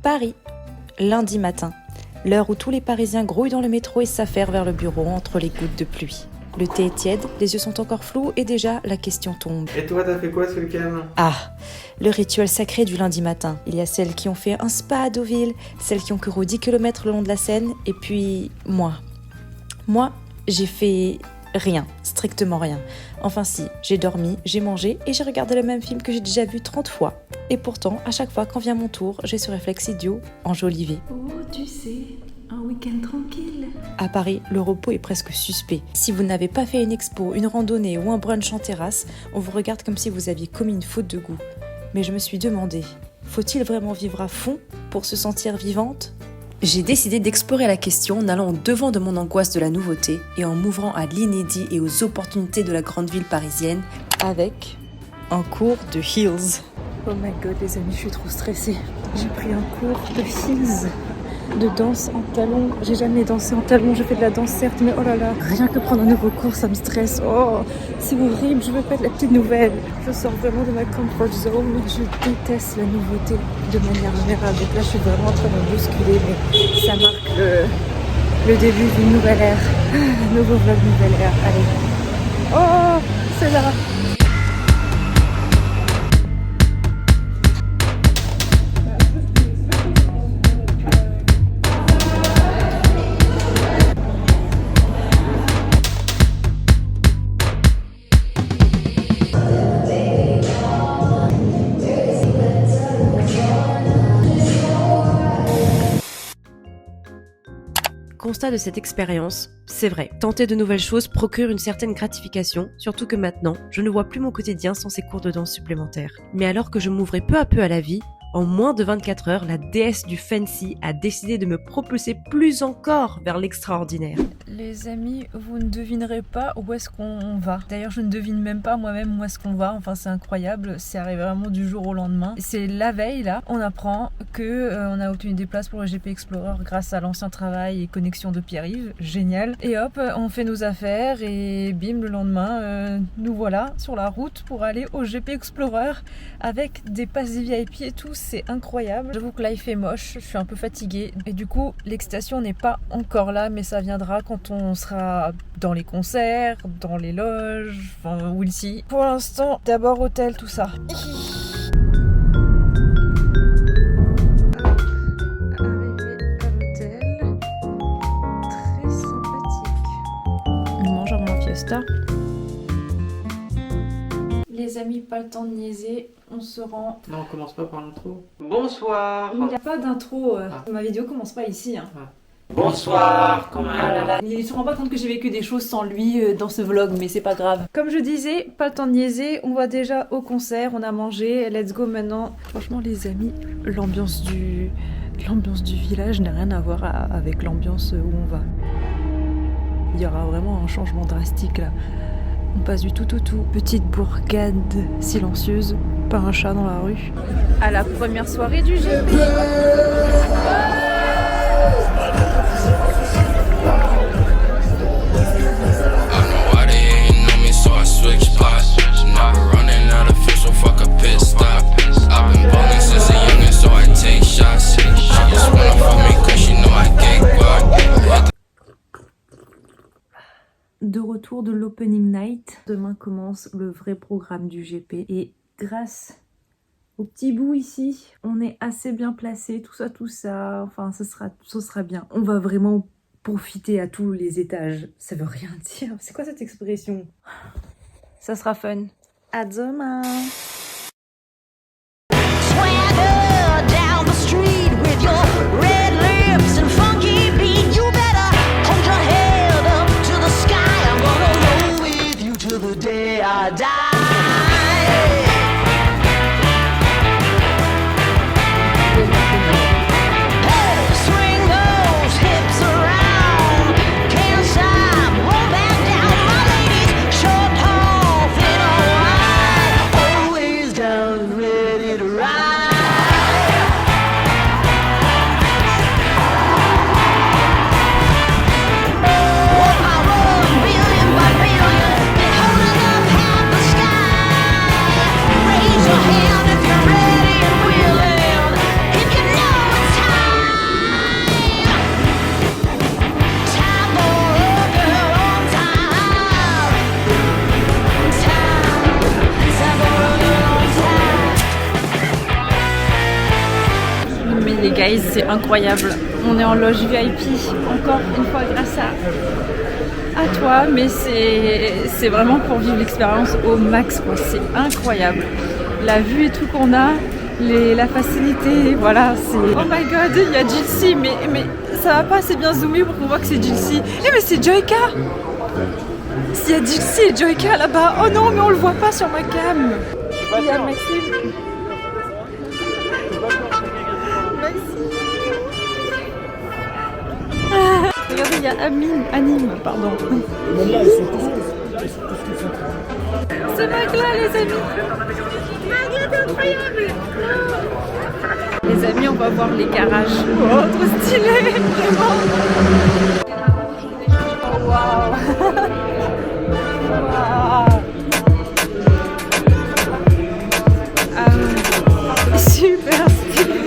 Paris, lundi matin. L'heure où tous les Parisiens grouillent dans le métro et s'affairent vers le bureau entre les gouttes de pluie. Le thé est tiède, les yeux sont encore flous et déjà la question tombe. Et toi, t'as fait quoi ce week-end ? Ah, le rituel sacré du lundi matin. Il y a celles qui ont fait un spa à Deauville, celles qui ont couru 10 km le long de la Seine, et puis moi. Moi, j'ai fait rien, strictement rien. Enfin si, j'ai dormi, j'ai mangé et j'ai regardé le même film que j'ai déjà vu 30 fois. Et pourtant, à chaque fois quand vient mon tour, j'ai ce réflexe idiot, enjoliver. Oh, tu sais, un week-end tranquille. À Paris, le repos est presque suspect. Si vous n'avez pas fait une expo, une randonnée ou un brunch en terrasse, on vous regarde comme si vous aviez commis une faute de goût. Mais je me suis demandé, faut-il vraiment vivre à fond pour se sentir vivante ? J'ai décidé d'explorer la question en allant au-devant de mon angoisse de la nouveauté et en m'ouvrant à l'inédit et aux opportunités de la grande ville parisienne avec un cours de heels. Oh my god les amis, je suis trop stressée. J'ai pris un cours de heels, de danse en talons. J'ai jamais dansé en talons, je fais de la danse certes, mais oh là là, rien que prendre un nouveau cours, ça me stresse. Oh, c'est horrible, je veux pas être la petite nouvelle. Je sors vraiment de ma comfort zone, je déteste la nouveauté de manière générale. Donc là, je suis vraiment en train de me bousculer, mais ça marque le début d'une nouvelle ère. Nouveau vlog, nouvelle ère, allez. Oh, c'est là. Constat de cette expérience, c'est vrai, tenter de nouvelles choses procure une certaine gratification, surtout que maintenant, je ne vois plus mon quotidien sans ces cours de danse supplémentaires. Mais alors que je m'ouvrais peu à peu à la vie, en moins de 24 heures, la déesse du fancy a décidé de me propulser plus encore vers l'extraordinaire. Les amis, vous ne devinerez pas où est-ce qu'on va. D'ailleurs, je ne devine même pas moi-même où est-ce qu'on va. Enfin, c'est incroyable. C'est arrivé vraiment du jour au lendemain. C'est la veille, là. On apprend que on a obtenu des places pour le GP Explorer grâce à l'ancien travail et connexion de Pierre-Yves. Génial. Et hop, on fait nos affaires et bim, le lendemain, nous voilà sur la route pour aller au GP Explorer avec des passes VIP et tout. C'est incroyable. J'avoue que là, il fait moche. Je suis un peu fatiguée. Et du coup, l'excitation n'est pas encore là, mais ça viendra quand on sera dans les concerts, dans les loges, enfin, ou ici. Pour l'instant, d'abord hôtel, tout ça. Très sympathique. On mange un fiesta. Les amis, pas le temps de niaiser, on se rend... Non, on commence pas par l'intro. Bonsoir. Il n'y a pas d'intro, ma vidéo commence pas ici. Hein. Ah. Bonsoir, comment Il ne se rend pas compte que j'ai vécu des choses sans lui dans ce vlog, mais c'est pas grave. Comme je disais, pas le temps de niaiser, on va déjà au concert, on a mangé, let's go maintenant. Franchement les amis, l'ambiance du village n'a rien à voir avec l'ambiance où on va. Il y aura vraiment un changement drastique là. On passe du tout petite bourgade silencieuse, pas un chat dans la rue, à la première soirée du GP. De retour de l'opening night, demain commence le vrai programme du GP et grâce au petit bout ici, on est assez bien placé, tout ça, enfin ce sera bien. On va vraiment profiter à tous les étages. Ça veut rien dire, c'est quoi cette expression? Ça sera fun. À demain. mais les guys, c'est incroyable. On est en loge VIP, encore une fois grâce à toi, mais c'est vraiment pour vivre l'expérience au max, quoi. C'est incroyable. La vue et tout qu'on a, la facilité, voilà, c'est... Oh my god, il y a Jilcy, mais ça va pas assez bien zoomer pour qu'on voit que c'est Jilcy. Eh mais c'est Joyka. S'il y a Jilcy et Joyka là-bas, oh non, mais on le voit pas sur ma cam. Il y a Maxime. Regardez, il y a Anime, pardon. C'est Magla, les amis. Magla, c'est incroyable. Les amis, on va voir les garages. Oh, trop stylé, vraiment. Oh, waouh. Super stylé.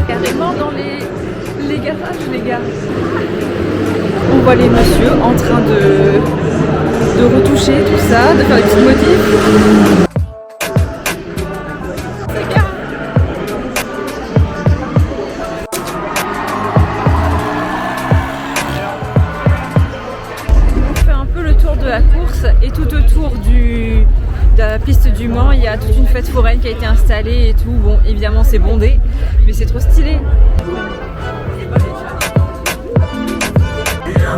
Carrément dans les garages, les gars. On voit les messieurs en train de retoucher tout ça, de faire des petites modifs. C'est bien. On fait un peu le tour de la course et tout autour de la piste du Mans, il y a toute une fête foraine qui a été installée et tout. Bon, évidemment c'est bondé, mais c'est trop stylé.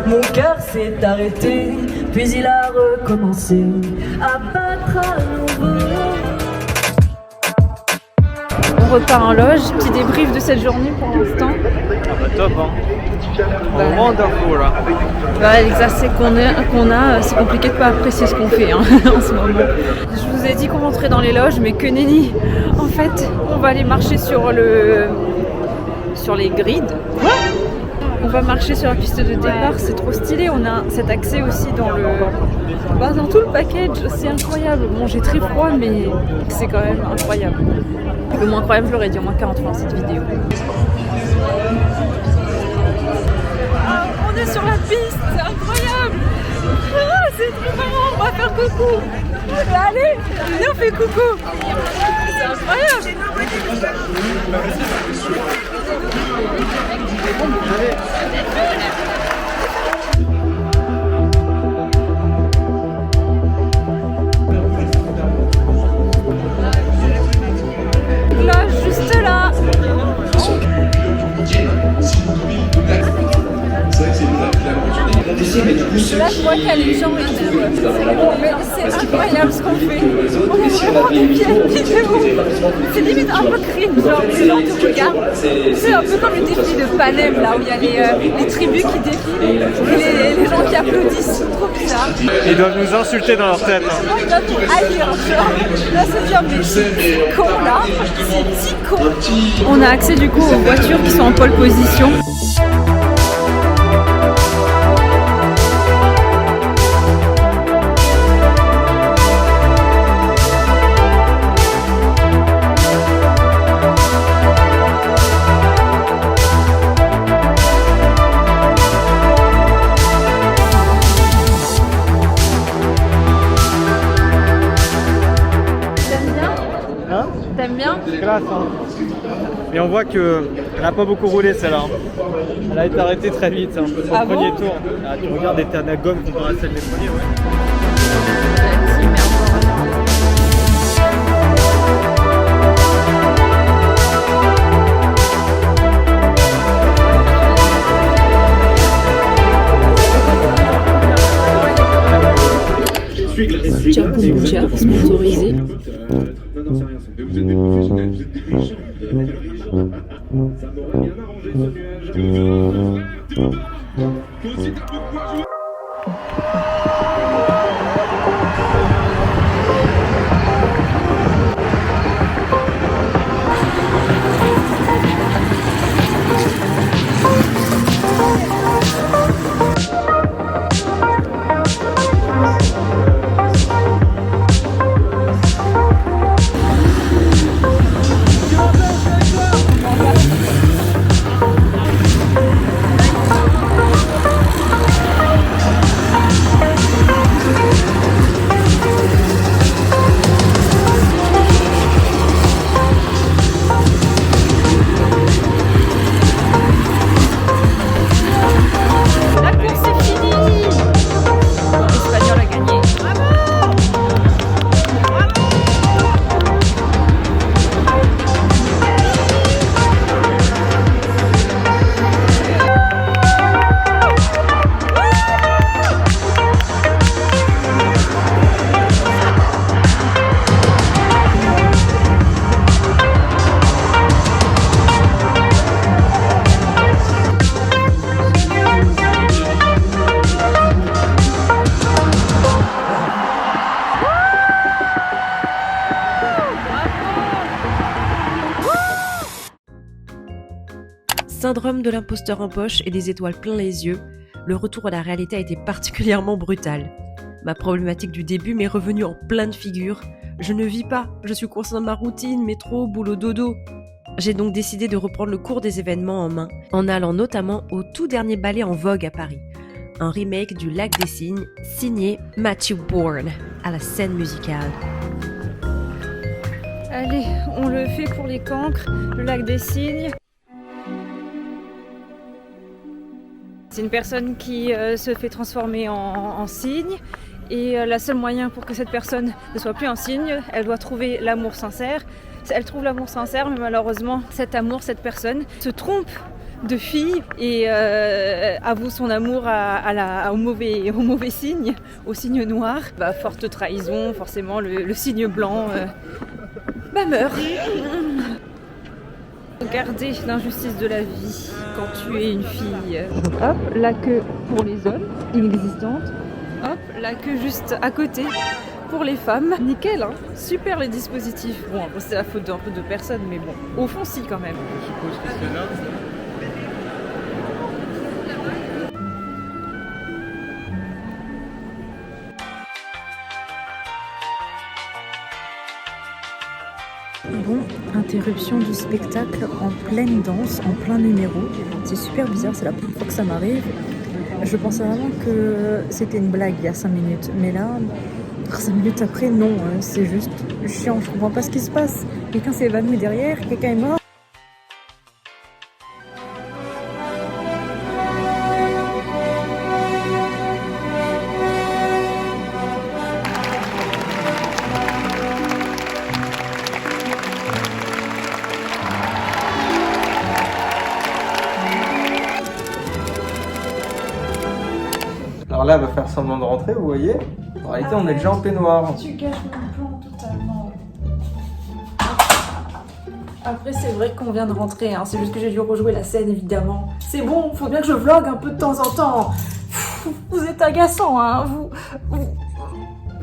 Mon cœur s'est arrêté, puis il a recommencé à battre à nouveau. On repart en loge, petit débrief de cette journée pour l'instant. Ah bah top hein. Vraiment d'infos là. Bah, l'exercice qu'on a, c'est compliqué de pas apprécier ce qu'on fait hein, en ce moment. Je vous ai dit qu'on rentrait dans les loges, mais que nenni. En fait, on va aller marcher sur les grids. On va marcher sur la piste de départ, c'est trop stylé. On a cet accès aussi dans tout le package, c'est incroyable. Bon, j'ai très froid, mais c'est quand même incroyable. Le moins incroyable, je l'aurais dit au moins 40 fois dans cette vidéo. Ah, on est sur la piste, c'est incroyable. Ah, c'est trop marrant, on va faire coucou. Allez, viens, on fait coucou. C'est incroyable. Là, juste là. Là, je vois qu'il y a les gens et tout. Mais c'est incroyable ce qu'on fait. On est vraiment des vieilles vidéos. C'est limite un peu cringe, genre les gens te regardent. C'est un peu comme le défi de Panem, là où il y a les tribus qui défilent et les gens qui applaudissent. C'est trop bizarre. Ils doivent nous insulter dans leur tête. Ils doivent nous haïr, genre. Là, se dire, mais c'est con là. C'est con. On a accès du coup aux voitures qui sont en pole position. T'aimes bien? Classe hein. Mais on voit qu'elle n'a pas beaucoup roulé celle-là. Elle a été arrêtée très vite hein, au premier tour. Ah, tu regardes les terres à gomme comparé à celle des premiers, ouais. Kombucha sponsorisé. Non, c'est rien. Vous êtes des professionnels, vous êtes des riches. Ça m'aurait bien arrangé ce nuage. Syndrome de l'imposteur en poche et des étoiles plein les yeux, le retour à la réalité a été particulièrement brutal. Ma problématique du début m'est revenue en pleine figure. Je ne vis pas, je suis coincée dans ma routine, métro, boulot, dodo. J'ai donc décidé de reprendre le cours des événements en main, en allant notamment au tout dernier ballet en vogue à Paris. Un remake du Lac des Cygnes, signé Matthew Bourne, à la scène musicale. Allez, on le fait pour les cancres, le Lac des Cygnes. C'est une personne qui se fait transformer en cygne. Et le seul moyen pour que cette personne ne soit plus un cygne, elle doit trouver l'amour sincère. Elle trouve l'amour sincère, mais malheureusement, cet amour, cette personne se trompe de fille et avoue son amour au mauvais signe, au signe noir. Forte trahison, forcément, le signe blanc meurt. Regardez l'injustice de la vie quand tu es une fille. Hop, la queue pour les hommes, inexistante. Hop, la queue juste à côté pour les femmes. Nickel, hein. Super les dispositifs. Bon, après c'est la faute d'un peu de personnes, mais bon, au fond si quand même. Je suppose que c'est là. Bon, interruption du spectacle en pleine danse, en plein numéro. C'est super bizarre, c'est la première fois que ça m'arrive. Je pensais vraiment que c'était une blague il y a 5 minutes, mais là, 5 minutes après, non, c'est juste chiant, je comprends pas ce qui se passe. Quelqu'un s'est évanoui derrière, quelqu'un est mort. Alors là, elle va faire semblant de rentrer, vous voyez. En réalité, on est déjà en peignoir. Tu gâches mon plan totalement. Après, c'est vrai qu'on vient de rentrer, hein. C'est juste que j'ai dû rejouer la scène, évidemment. C'est bon, faut bien que je vlog un peu de temps en temps. Vous êtes agaçant, hein.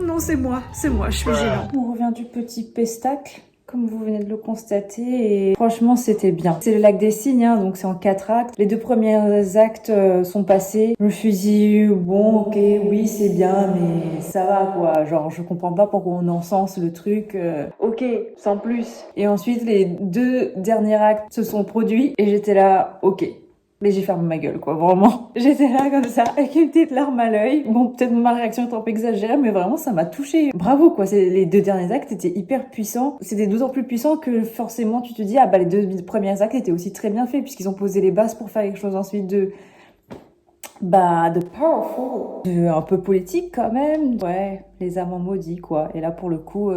Non, c'est moi, je suis gênant. On revient du petit pestacle, comme vous venez de le constater, et franchement, c'était bien. C'est le Lac des Cygnes, hein, donc c'est en 4 actes. Les 2 premiers actes sont passés. Je me suis dit, bon, ok, oui, c'est bien, mais ça va, quoi. Genre, je comprends pas pourquoi on encense le truc. Ok, sans plus. Et ensuite, les 2 derniers actes se sont produits, et j'étais là, ok. Mais j'ai fermé ma gueule, quoi, vraiment. J'étais là, comme ça, avec une petite larme à l'œil. Bon, peut-être ma réaction est un peu exagérée, mais vraiment, ça m'a touchée. Bravo, quoi. Les 2 derniers actes étaient hyper puissants. C'était d'autant plus puissant que, forcément, tu te dis, les 2 premiers actes étaient aussi très bien faits, puisqu'ils ont posé les bases pour faire quelque chose ensuite de powerful. Un peu politique, quand même. Ouais, les amants maudits, quoi. Et là, pour le coup,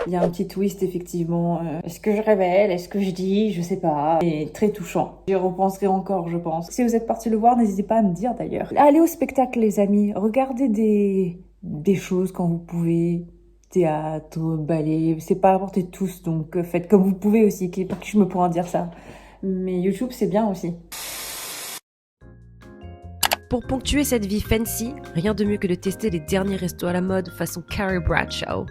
il y a un petit twist, effectivement. Est-ce que je révèle? Est-ce que je dis? Je sais pas. Et très touchant. J'y repenserai encore, je pense. Si vous êtes partis le voir, n'hésitez pas à me dire, d'ailleurs. Allez au spectacle, les amis. Regardez des choses quand vous pouvez. Théâtre, ballet. C'est pas à la portée de tous, donc faites comme vous pouvez aussi. Par qui je me pourrais en dire ça? Mais YouTube, c'est bien aussi. Pour ponctuer cette vie fancy, rien de mieux que de tester les derniers restos à la mode façon Carrie Bradshaw.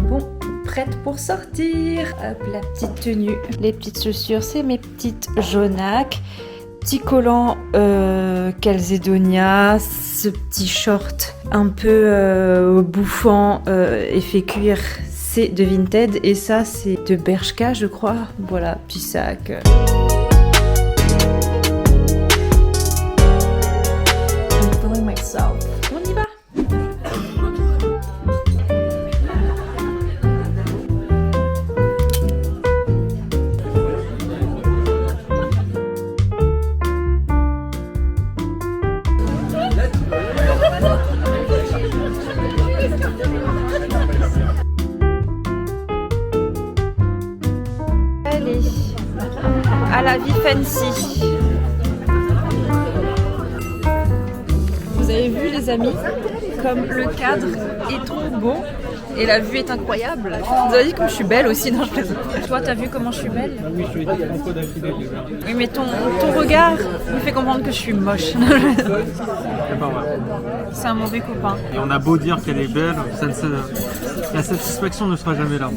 Bon, prête pour sortir. Hop, la petite tenue. Les petites chaussures, c'est mes petites jaunaques. Petit collant Calzedonia. Ce petit short un peu bouffant, effet cuir. C'est de Vinted et ça, c'est de Bershka, je crois. Voilà, petit sac. On y va. Allez, à la vie fancy. Vous avez vu, les amis, comme le cadre est trop beau et la vue est incroyable. Vous avez dit comme je suis belle aussi, non, je plaisante. Toi, t'as vu comment je suis belle? Oui, je suis un peu d'affilée déjà. Oui, mais ton regard me fait comprendre que je suis moche. C'est pas vrai. C'est un mauvais copain. Et on a beau dire qu'elle est belle, la satisfaction ne sera jamais là.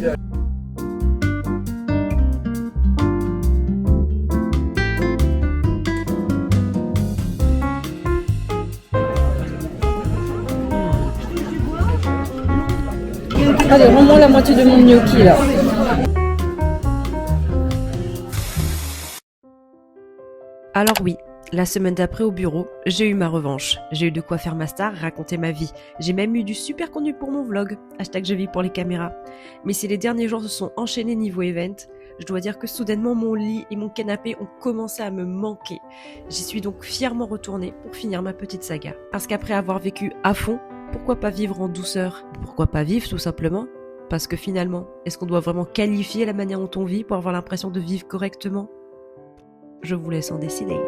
Allez, rends-moi la moitié de mon gnocchi là. Alors oui, la semaine d'après au bureau, j'ai eu ma revanche. J'ai eu de quoi faire ma star, raconter ma vie. J'ai même eu du super contenu pour mon vlog. #je vis pour les caméras. Mais si les derniers jours se sont enchaînés niveau event, je dois dire que soudainement mon lit et mon canapé ont commencé à me manquer. J'y suis donc fièrement retournée pour finir ma petite saga. Parce qu'après avoir vécu à fond, pourquoi pas vivre en douceur? Pourquoi pas vivre tout simplement? Parce que finalement, est-ce qu'on doit vraiment qualifier la manière dont on vit pour avoir l'impression de vivre correctement? Je vous laisse en décider.